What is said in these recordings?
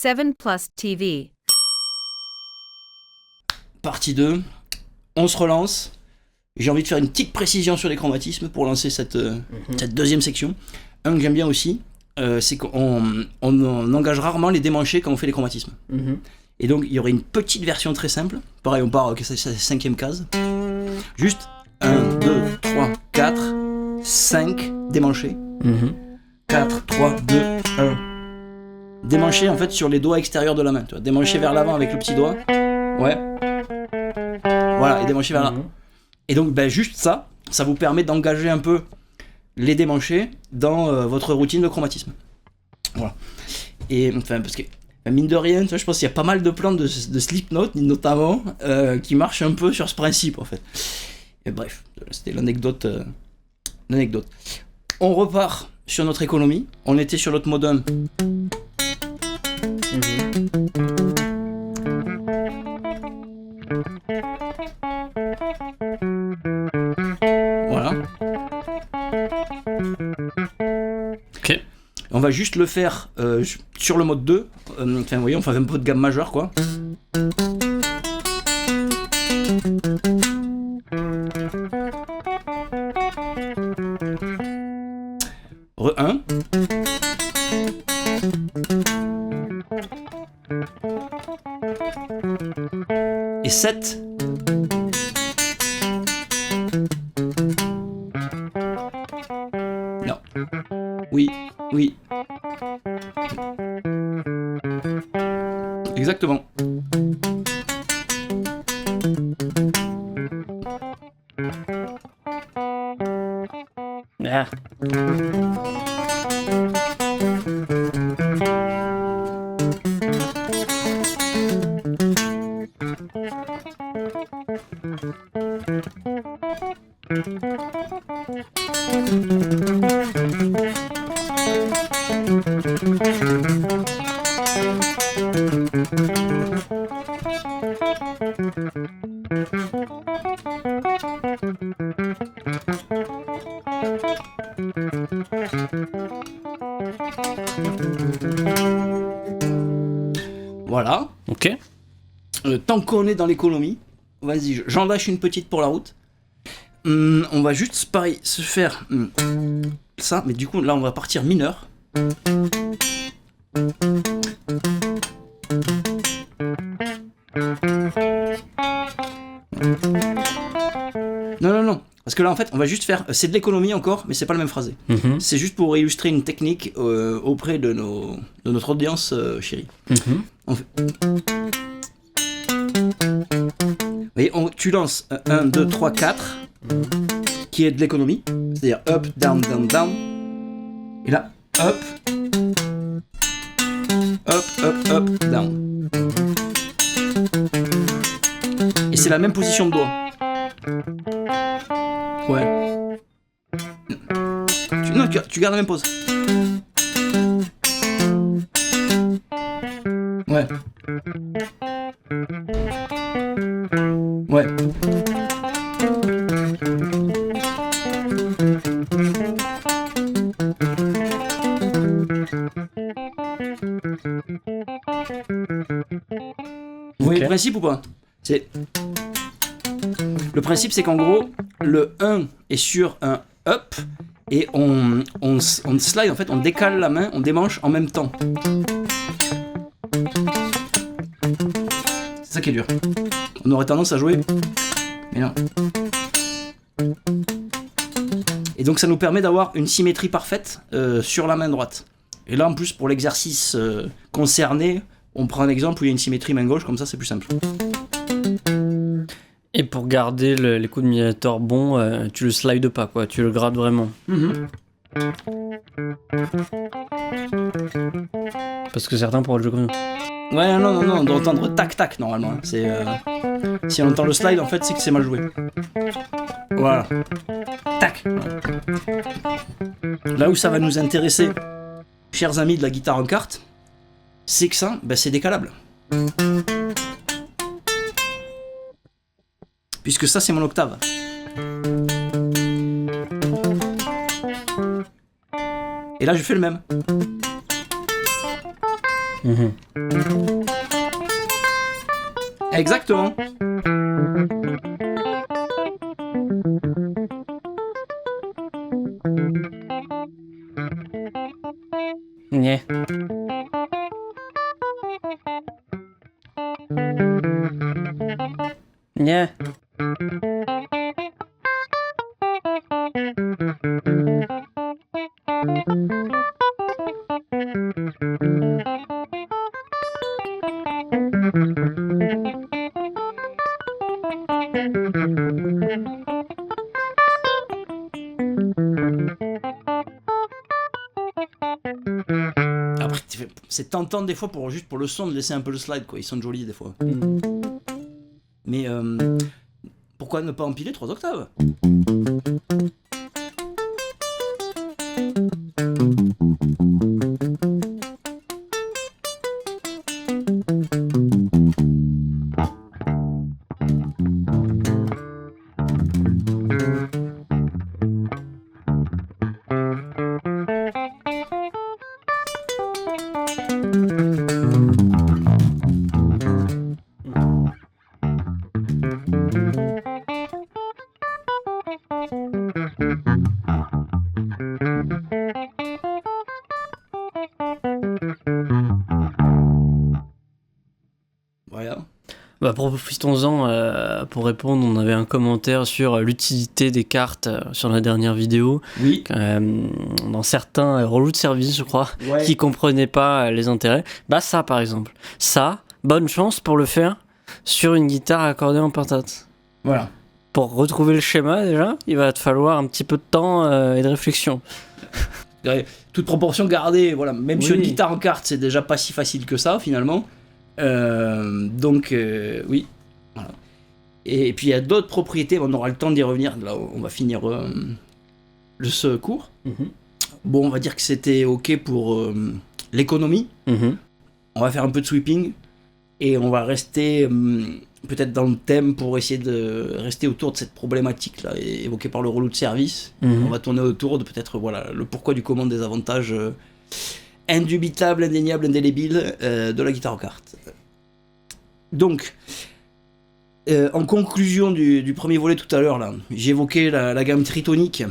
7 Plus TV. Partie 2, on se relance. J'ai envie de faire une petite précision sur les chromatismes pour lancer cette deuxième section. Un que j'aime bien aussi, c'est qu'on engage rarement les démanchés quand on fait les chromatismes. Et donc il y aurait une petite version très simple. Pareil, on part, c'est la 5e case. Juste 1, 2, 3, 4, 5 démanchés. 4, 3, 2, 1. Démanché en fait sur les doigts extérieurs de la main. Tu vois, démanché vers l'avant avec le petit doigt. Ouais. Voilà, et démanché vers là. Et donc juste ça vous permet d'engager un peu les démanchés dans votre routine de chromatisme. Voilà. Et enfin, parce que mine de rien, tu vois, je pense qu'il y a pas mal de plans de Slipknot notamment qui marchent un peu sur ce principe en fait. Et bref, c'était l'anecdote. On repart sur notre économie. On était sur notre modem. Voilà. Ok. On va juste le faire sur le mode 2. Enfin, vous voyez, on fait un peu de gamme majeure, quoi. Re 1. Et 7. Non. Oui. Exactement. Ah. Voilà. Ok. Tant qu'on est dans l'économie, vas-y, j'en lâche une petite pour la route. On va juste, pareil, se faire ça, mais du coup, là, on va partir mineur. Non. Parce que là, en fait, on va juste faire... C'est de l'économie encore, mais c'est pas le même phrasé. C'est juste pour illustrer une technique auprès de notre audience chérie. On fait... Vous voyez, tu lances 1, 2, 3, 4, qui est de l'économie. C'est-à-dire up, down, down, down. Et là, up, down. Et c'est la même position de doigt. Ouais. Tu gardes la même pose. Ouais. Ouais. Vous voyez le principe ou pas ? Le principe, c'est qu'en gros, le 1 est sur un up et on slide, en fait, on décale la main, on démanche en même temps. C'est ça qui est dur. On aurait tendance à jouer, mais non. Et donc ça nous permet d'avoir une symétrie parfaite sur la main droite. Et là, en plus, pour l'exercice concerné, on prend un exemple où il y a une symétrie main gauche, comme ça c'est plus simple. Et pour garder les coups de Minator bons, tu le slides pas, quoi. Tu le grades vraiment. Parce que certains pourraient le jouer comme ça. Ouais, non, on doit entendre tac-tac normalement. C'est, si on entend le slide, en fait, c'est que c'est mal joué. Voilà. Tac. Là où ça va nous intéresser, chers amis de la guitare en carte, c'est que ça, c'est décalable. Puisque ça, c'est mon octave. Et là, je fais le même. Mhm. Exactement. Yeah. Yeah. Après, c'est tentant des fois juste pour le son de laisser un peu le slide, quoi. Ils sont jolis des fois. Mais pourquoi ne pas empiler 3 octaves? Voilà. Bah, profitons-en pour répondre. On avait un commentaire sur l'utilité des cartes sur la dernière vidéo. Oui. Dans certains relous de service, je crois, Ouais. qui comprenaient pas les intérêts. Bah ça, par exemple. Ça, bonne chance pour le faire sur une guitare accordée en pentate. Voilà. Pour retrouver le schéma, déjà, il va te falloir un petit peu de temps et de réflexion. Toute proportion gardée, voilà. Même sur Oui. une guitare en carte, c'est déjà pas si facile que ça, finalement. Donc, oui. Voilà. Et puis, il y a d'autres propriétés, on aura le temps d'y revenir. Là, on va finir ce cours. Bon, on va dire que c'était OK pour l'économie. On va faire un peu de sweeping. Et on va rester peut-être dans le thème pour essayer de rester autour de cette problématique-là, évoquée par le relou de service. On va tourner autour de peut-être voilà, le pourquoi du comment, des avantages indubitables, indéniables, indélébiles de la guitare aux cartes. Donc, en conclusion du premier volet tout à l'heure, là, j'ai évoqué la gamme tritonique.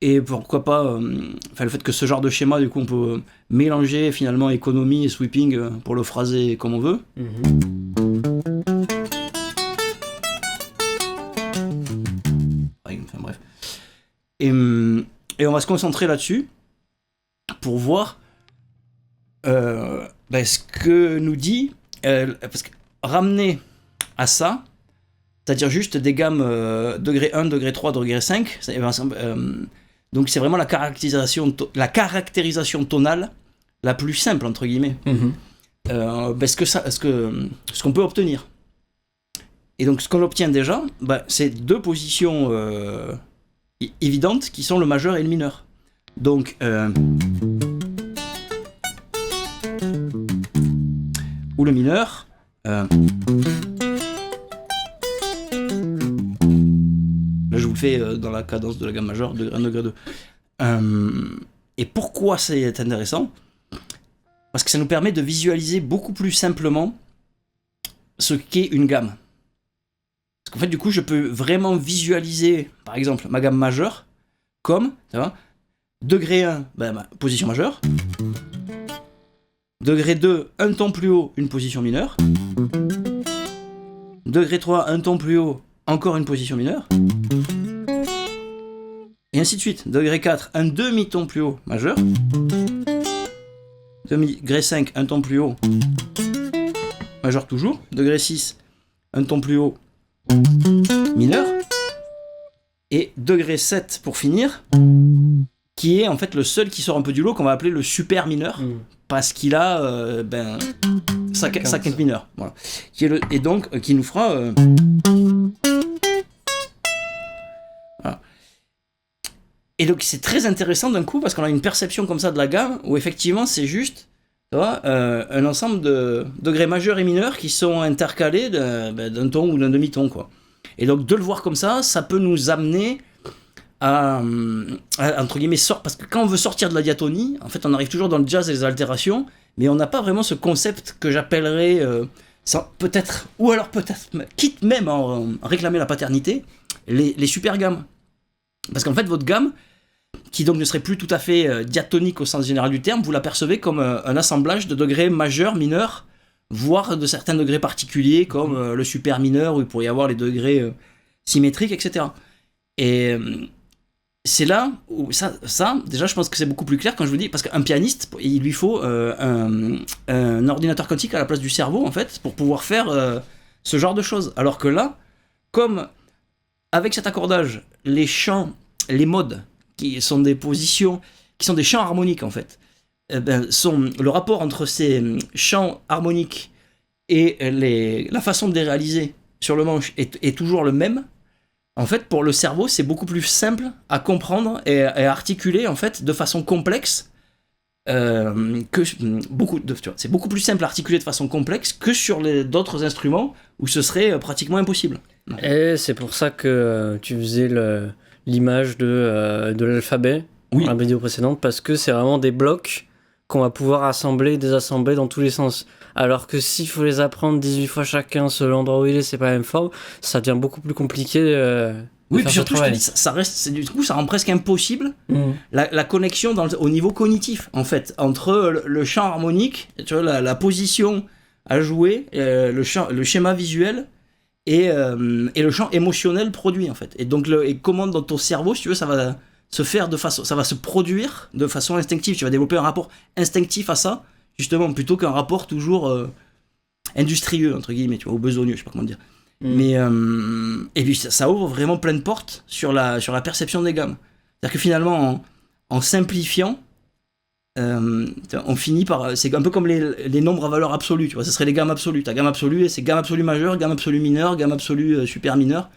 Et pourquoi pas, le fait que ce genre de schéma, du coup, on peut mélanger finalement économie et sweeping pour le phraser comme on veut. Enfin bref. Et on va se concentrer là-dessus pour voir ce que nous dit. Parce que ramener à ça, c'est-à-dire juste des gammes degré 1, degré 3, degré 5, donc c'est vraiment la caractérisation tonale la plus simple, entre guillemets. Ce qu'on peut obtenir. Et donc ce qu'on obtient déjà, c'est deux positions évidentes qui sont le majeur et le mineur. Donc ou le mineur. Là, je vous le fais dans la cadence de la gamme majeure, degré 1, degré 2. Et pourquoi c'est intéressant ? Parce que ça nous permet de visualiser beaucoup plus simplement ce qu'est une gamme. Parce qu'en fait, du coup, je peux vraiment visualiser, par exemple, ma gamme majeure comme, ça va, degré 1, ma position majeure. Degré 2, un ton plus haut, une position mineure. Degré 3, un ton plus haut, encore une position mineure. Et ainsi de suite. Degré 4, un demi-ton plus haut, majeur. Degré 5, un ton plus haut, majeur toujours. Degré 6, un ton plus haut, mineur. Et degré 7 pour finir, qui est en fait le seul qui sort un peu du lot, qu'on va appeler le super mineur. Parce qu'il a sa quinte mineure. Voilà. Et donc, qui nous fera... Voilà. Et donc, c'est très intéressant d'un coup, parce qu'on a une perception comme ça de la gamme, où effectivement, c'est juste un ensemble de degrés majeurs et mineurs qui sont intercalés d'un ton ou d'un demi-ton, quoi. Et donc, de le voir comme ça peut nous amener entre guillemets, parce que quand on veut sortir de la diatonie, en fait, on arrive toujours dans le jazz et les altérations, mais on n'a pas vraiment ce concept que j'appellerais, peut-être, ou alors peut-être, quitte même à réclamer la paternité, les super gammes. Parce qu'en fait, votre gamme, qui donc ne serait plus tout à fait diatonique au sens général du terme, vous l'apercevez comme un assemblage de degrés majeurs, mineurs, voire de certains degrés particuliers, comme le super mineur, où il pourrait y avoir les degrés symétriques, etc. Et c'est là où ça, déjà, je pense que c'est beaucoup plus clair quand je vous dis, parce qu'un pianiste, il lui faut un ordinateur quantique à la place du cerveau, en fait, pour pouvoir faire ce genre de choses. Alors que là, comme avec cet accordage, les chants, les modes, qui sont des positions, qui sont des chants harmoniques, en fait, le rapport entre ces chants harmoniques et la façon de les réaliser sur le manche est toujours le même. En fait, pour le cerveau, c'est beaucoup plus simple à comprendre et à articuler, en fait, de façon complexe. C'est beaucoup plus simple à articuler de façon complexe que sur d'autres instruments où ce serait pratiquement impossible. Et c'est pour ça que tu faisais l'image de l'alphabet dans la vidéo précédente, parce que c'est vraiment des blocs qu'on va pouvoir assembler et désassembler dans tous les sens. Alors que s'il faut les apprendre 18 fois chacun selon l'endroit où il est, c'est pas la même forme, ça devient beaucoup plus compliqué. Oui, puis surtout, je te dis, du coup, ça rend presque impossible la connexion au niveau cognitif, en fait, entre le champ harmonique, tu vois, la position à jouer, le schéma visuel et le champ émotionnel produit, en fait. Et donc, et comment dans ton cerveau, si tu veux, ça va ça va se produire de façon instinctive. Tu vas développer un rapport instinctif à ça, justement, plutôt qu'un rapport toujours industrieux, entre guillemets, tu vois, ou besogneux, je sais pas comment dire. Mais et puis ça ouvre vraiment plein de portes sur la perception des gammes. C'est-à-dire que finalement, en simplifiant, on finit par... C'est un peu comme les nombres à valeur absolue, tu vois, ce serait les gammes absolues. Ta gamme absolue, c'est gamme absolue majeure, gamme absolue mineure, gamme absolue super mineure.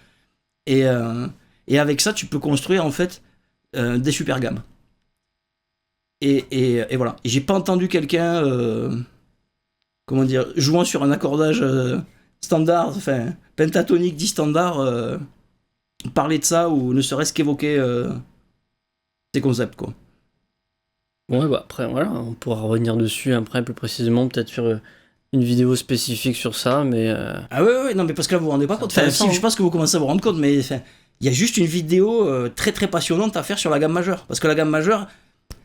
Et avec ça, tu peux construire en fait des super gammes. Et voilà. Et j'ai pas entendu quelqu'un, comment dire, jouant sur un accordage standard, enfin pentatonique dit standard, parler de ça ou ne serait-ce qu'évoquer ces concepts, quoi. Ouais, bah après, voilà, on pourra revenir dessus après plus précisément, peut-être faire une vidéo spécifique sur ça, mais... Ah ouais, non, mais parce que là, vous vous rendez pas compte. Enfin, si, je pense que vous commencez à vous rendre compte, mais il y a juste une vidéo très très passionnante à faire sur la gamme majeure. Parce que la gamme majeure,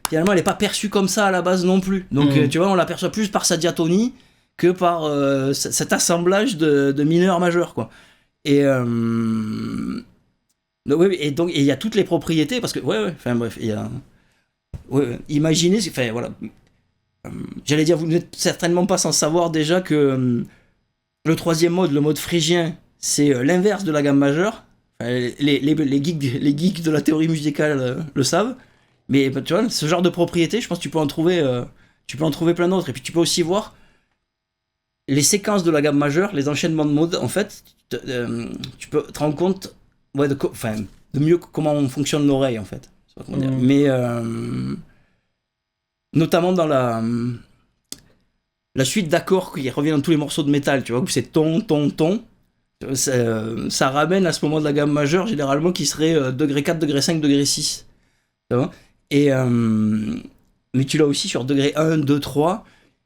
finalement, elle n'est pas perçue comme ça à la base non plus. Donc, tu vois, on l'aperçoit plus par sa diatonie que par cet assemblage de mineurs majeurs, quoi. Et donc il y a toutes les propriétés, parce que, enfin bref, il y a... imaginez, enfin voilà... j'allais dire, vous n'êtes certainement pas sans savoir déjà que le troisième mode, le mode phrygien, c'est l'inverse de la gamme majeure. Enfin, les geeks de la théorie musicale le savent. Mais tu vois, ce genre de propriété, je pense que tu peux en trouver plein d'autres. Et puis tu peux aussi voir les séquences de la gamme majeure, les enchaînements de modes. En fait, tu peux te rendre compte de mieux comment fonctionne l'oreille, en fait. Mais notamment dans la suite d'accords qui revient dans tous les morceaux de métal, tu vois, où c'est ton, ton, ton. Ça ramène à ce moment de la gamme majeure, généralement, qui serait degré 4, degré 5, degré 6. Tu vois, mais tu l'as aussi sur degré 1, 2, 3.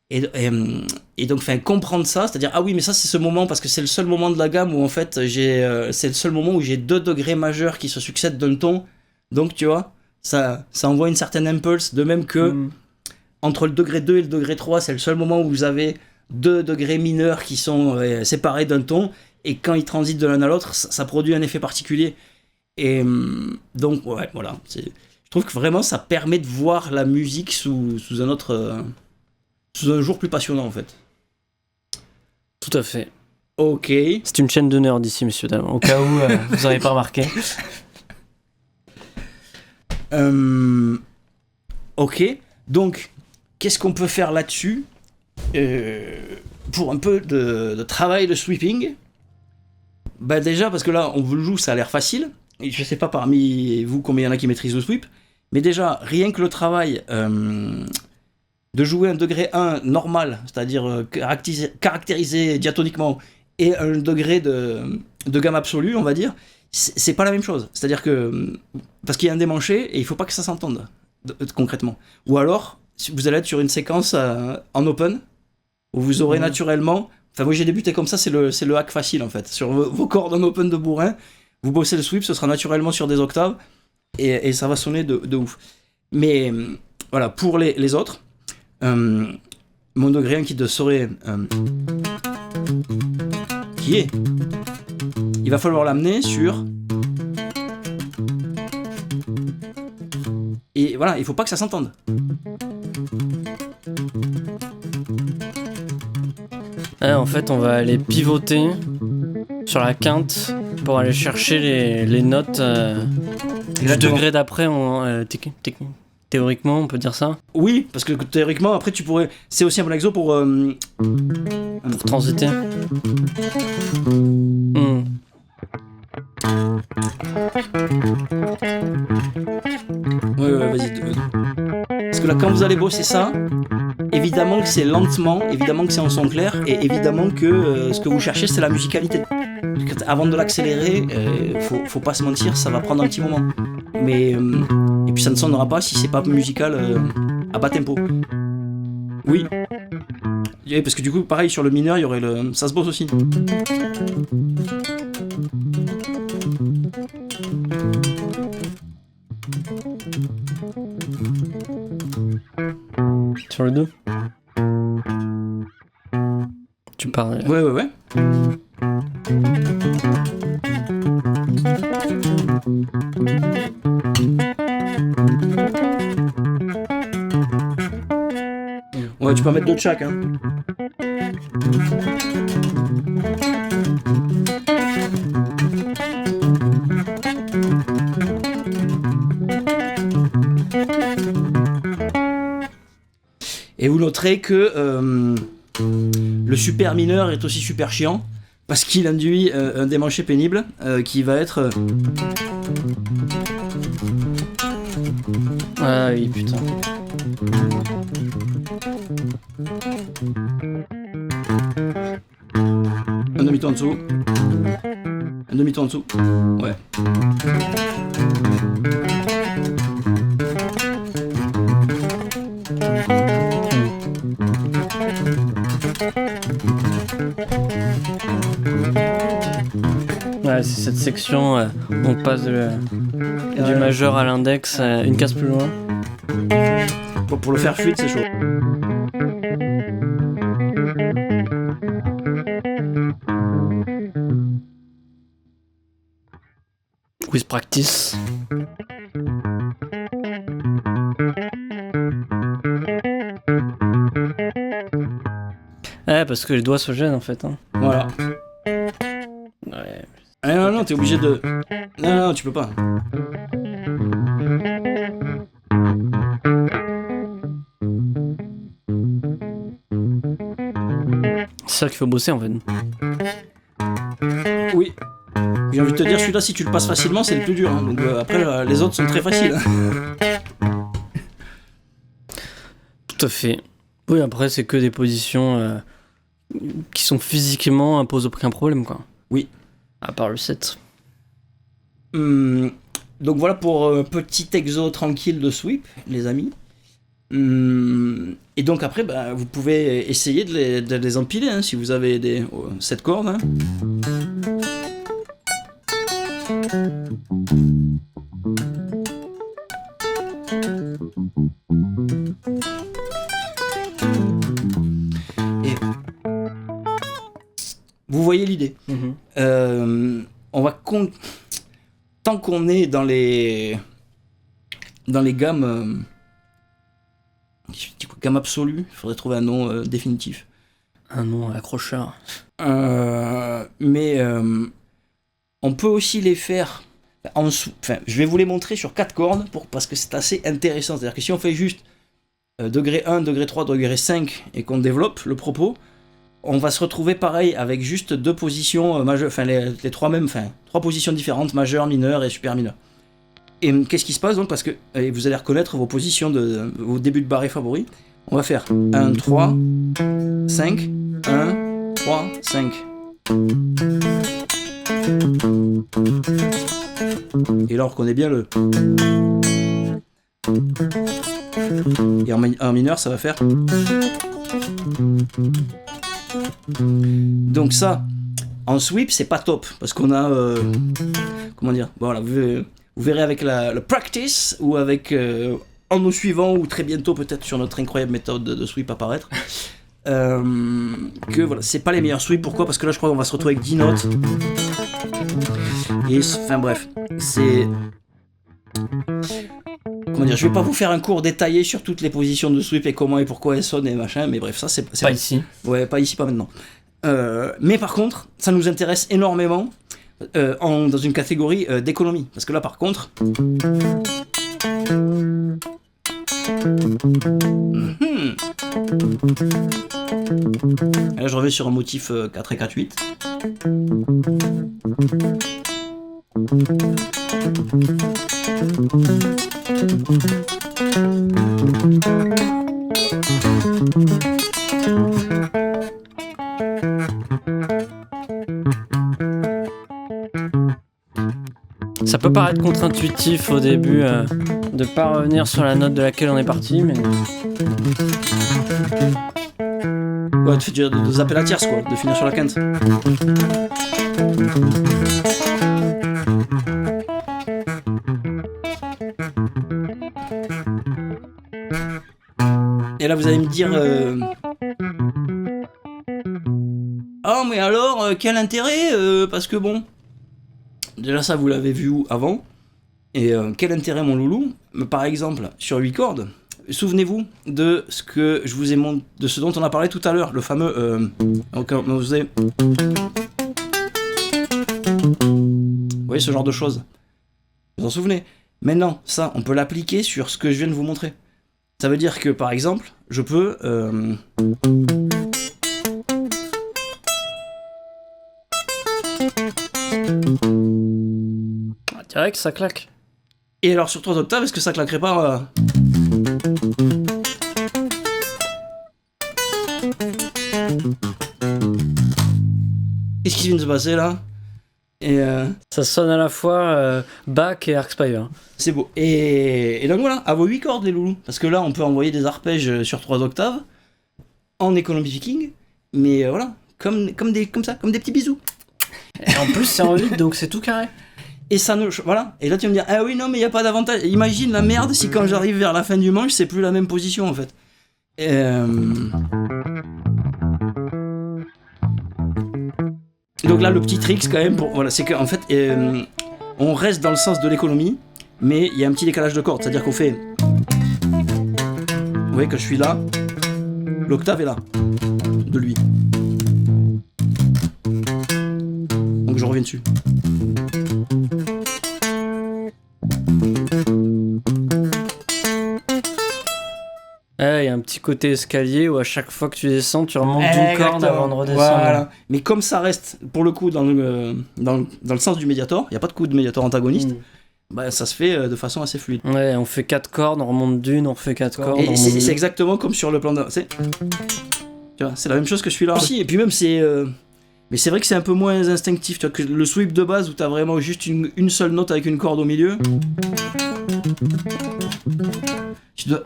Et donc, comprendre ça, c'est-à-dire, ah oui, mais ça, c'est ce moment, parce que c'est le seul moment de la gamme où, en fait, c'est le seul moment où j'ai 2 degrés majeurs qui se succèdent d'un ton. Donc, tu vois, ça envoie une certaine impulse, de même que entre le degré 2 et le degré 3, c'est le seul moment où vous avez 2 degrés mineurs qui sont séparés d'un ton, et quand ils transitent de l'un à l'autre, ça produit un effet particulier. Et donc, ouais, voilà. Je trouve que vraiment, ça permet de voir la musique sous un autre... sous un jour plus passionnant, en fait. Tout à fait. Ok. C'est une chaîne de nerds d'ici, messieurs, dames, au cas où vous n'avez pas remarqué. Ok. Donc, qu'est-ce qu'on peut faire là-dessus pour un peu de travail de sweeping? Bah déjà, parce que là, on vous le joue, ça a l'air facile. Et je sais pas parmi vous combien il y en a qui maîtrisent le sweep. Mais déjà, rien que le travail de jouer un degré 1 normal, c'est-à-dire caractérisé diatoniquement, et un degré de gamme absolue, on va dire, c'est pas la même chose. C'est-à-dire que, parce qu'il y a un démanché et il faut pas que ça s'entende, concrètement. Ou alors, vous allez être sur une séquence en open, où vous aurez naturellement... Enfin, moi j'ai débuté comme ça, c'est le hack facile en fait. Sur vos cordes en open de bourrin, vous bossez le sweep, ce sera naturellement sur des octaves, et ça va sonner de ouf. Mais voilà, pour les autres, mon degré 1 qui serait... qui est... Il va falloir l'amener sur... Et voilà, il faut pas que ça s'entende. En fait, on va aller pivoter sur la quinte pour aller chercher les notes du degré d'après. Théoriquement, on peut dire ça. Oui, parce que théoriquement, après, tu pourrais... C'est aussi un bon exo pour transiter. Ouais, vas-y. Parce que là, quand vous allez bosser ça, évidemment que c'est lentement, évidemment que c'est en son clair, et évidemment que ce que vous cherchez, c'est la musicalité. Avant de l'accélérer, faut pas se mentir, ça va prendre un petit moment. Mais et puis ça ne sonnera pas si c'est pas musical à bas tempo. Oui. Et parce que du coup, pareil, sur le mineur, il y aurait ça se bosse aussi. Sur le 2 tu parles. Ouais. Ouais, tu peux en mettre d'autres chaque, hein. Et vous noterez que le super mineur est aussi super chiant parce qu'il induit un démanché pénible qui va être... Ah oui, putain. Un demi-ton en dessous. Un demi-ton en dessous. Ouais. Ouais, c'est cette section, on passe du majeur à l'index, une case plus loin. Pour le faire fluide, c'est chaud. With practice. Ouais, parce que les doigts se gênent en fait. Hein. Voilà. Ouais. Ah non, t'es obligé de... Non, tu peux pas. C'est ça qu'il faut bosser en fait. Oui. J'ai envie de te dire, celui-là, si tu le passes facilement, c'est le plus dur. Hein. Donc après, les autres sont très faciles. Tout à fait. Oui, après, c'est que des positions qui sont physiquement posent aucun problème, quoi. Oui. À part le 7. Donc voilà pour un petit exo tranquille de sweep, les amis. Et donc après, vous pouvez essayer de les empiler hein, si vous avez cette corde. Hein. Et vous voyez l'idée. On va tant qu'on est dans les gammes gamme absolue, il faudrait trouver un nom définitif. Un nom accrocheur. Mais on peut aussi les faire je vais vous les montrer sur 4 cordes parce que c'est assez intéressant. C'est-à-dire que si on fait juste degré 1, degré 3, degré 5 et qu'on développe le propos, on va se retrouver pareil avec juste 2 positions majeures, les 3 mêmes, 3 positions différentes, majeure, mineure et super mineure. Et qu'est-ce qui se passe donc? Parce que vous allez reconnaître vos positions vos débuts de barré favoris. On va faire 1, 3, 5, 1, 3, 5. Et là on reconnaît bien le... Et en mineur ça va faire... Donc ça, en sweep c'est pas top, parce qu'on a... comment dire, bon, voilà, vous verrez avec le practice, ou avec... en nous suivant, ou très bientôt peut-être sur notre incroyable méthode de sweep apparaître, que voilà, c'est pas les meilleurs sweeps. Pourquoi ? Parce que là je crois qu'on va se retrouver avec 10 notes. Et enfin bref, c'est... Comment dire, je vais pas vous faire un cours détaillé sur toutes les positions de sweep et comment et pourquoi elles sonnent et machin, mais bref, ça c'est pas ici. Ouais, pas ici, pas maintenant. Mais par contre, ça nous intéresse énormément dans une catégorie d'économie. Parce que là par contre... Et là je reviens sur un motif 4 et 4-8. Ça peut paraître contre-intuitif au début de pas revenir sur la note de laquelle on est parti, mais... Ouais, de zapper la tierce, quoi, de finir sur la quinte. Et là, vous allez me dire... Ah, mais alors, quel intérêt parce que bon... Déjà, ça, vous l'avez vu avant. Et quel intérêt, mon loulou ? Par exemple, sur 8 cordes... Souvenez-vous de ce que je vous ai montré, de ce dont on a parlé tout à l'heure, le fameux vous voyez ce genre de choses. Vous en souvenez ? Maintenant, ça, on peut l'appliquer sur ce que je viens de vous montrer. Ça veut dire que, par exemple, je peux... Direct, ça claque. Et alors, sur 3 octaves, est-ce que ça claquerait pas Qu'est-ce qui vient de se passer là ? Et ça sonne à la fois Bach et Arcspire. C'est beau. Et donc voilà, à vos 8 cordes les loulous. Parce que là, on peut envoyer des arpèges sur 3 octaves en économie viking. Mais voilà, comme des petits bisous. Et en plus, c'est en 8, donc c'est tout carré. Et ça ne... Voilà. Et là, tu vas me dire, ah oui, non, mais il n'y a pas d'avantage. Imagine la merde si quand j'arrive vers la fin du manche, c'est plus la même position en fait. Donc là, le petit trick quand même, voilà, c'est qu'en fait, on reste dans le sens de l'économie, mais il y a un petit décalage de cordes. C'est-à-dire qu'on fait... Vous voyez que je suis là, l'octave est là, de lui. Donc je reviens dessus. Il y a un petit côté escalier où à chaque fois que tu descends, tu remontes d'une corde avant de redescendre. Voilà. Mais comme ça reste, pour le coup, dans le sens du médiator, il n'y a pas de coup de médiator antagoniste, bah, ça se fait de façon assez fluide. Ouais, on fait 4 cordes, on remonte d'une, on refait 4 cordes. Et c'est exactement comme sur le plan de... Tu vois, c'est la même chose que je suis là aussi. Et puis même, c'est... Mais c'est vrai que c'est un peu moins instinctif, tu vois, que le sweep de base où t'as vraiment juste une seule note avec une corde au milieu. Tu dois...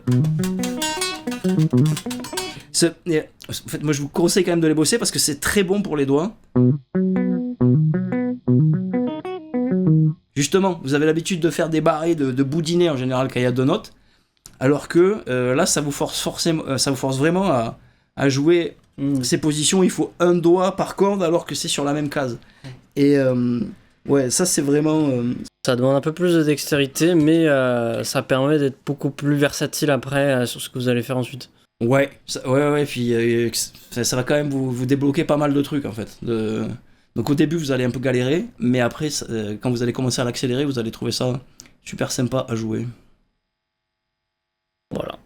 En fait, moi je vous conseille quand même de les bosser parce que c'est très bon pour les doigts. Justement, vous avez l'habitude de faire des barrés, de boudiner en général quand il y a 2 notes, alors que là ça vous force vraiment à jouer ces positions. Il faut un doigt par corde alors que c'est sur la même case. Et ouais, ça c'est vraiment... Ça demande un peu plus de dextérité, mais ça permet d'être beaucoup plus versatile après sur ce que vous allez faire ensuite. Ouais, puis ça va quand même vous débloquer pas mal de trucs en fait. Donc au début vous allez un peu galérer, mais après quand vous allez commencer à l'accélérer, vous allez trouver ça super sympa à jouer. Voilà.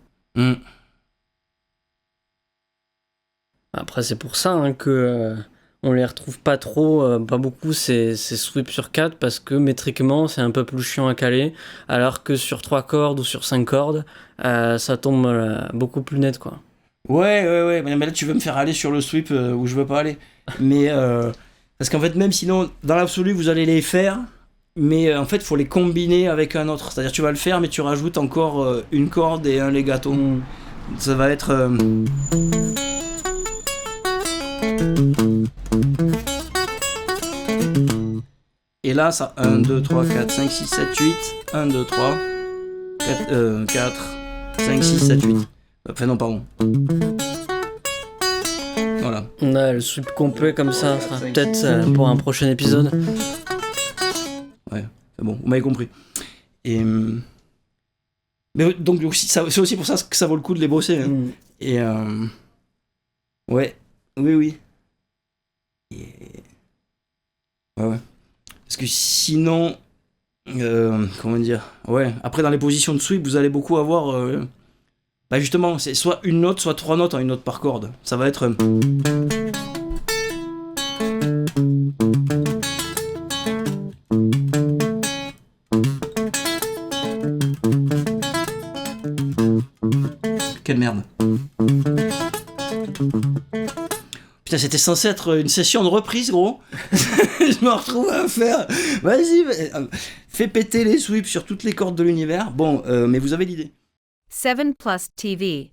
Après c'est pour ça que on les retrouve pas trop, pas beaucoup ces sweeps sur 4 parce que métriquement c'est un peu plus chiant à caler, alors que sur 3 cordes ou sur 5 cordes ça tombe beaucoup plus net quoi. Ouais, mais là tu veux me faire aller sur le sweep où je veux pas aller. Mais Parce qu'en fait, même sinon, dans l'absolu, vous allez les faire, mais en fait, il faut les combiner avec un autre. C'est-à-dire, tu vas le faire, mais tu rajoutes encore une corde et un legato. Ça va être... Et là, ça 1, 2, 3, 4, 5, 6, 7, 8. 1, 2, 3, 4, 5, 6, 7, 8. Enfin, non, pardon. Voilà. On a le sweep complet comme ça, sera peut-être pour un prochain épisode. Ouais, c'est bon, vous m'avez compris. Et... Mais donc, c'est aussi pour ça que ça vaut le coup de les bosser. Hein. Et... Ouais, oui. Et... Ouais. Parce que sinon... comment dire, ouais, après dans les positions de sweep vous allez beaucoup avoir justement c'est soit une note soit 3 notes en une note par corde, ça va être quelle merde. Putain, c'était censé être une session de reprise, gros. Je me retrouve à faire. Vas-y, fais péter les sweeps sur toutes les cordes de l'univers. Bon, mais vous avez l'idée. 7plus TV.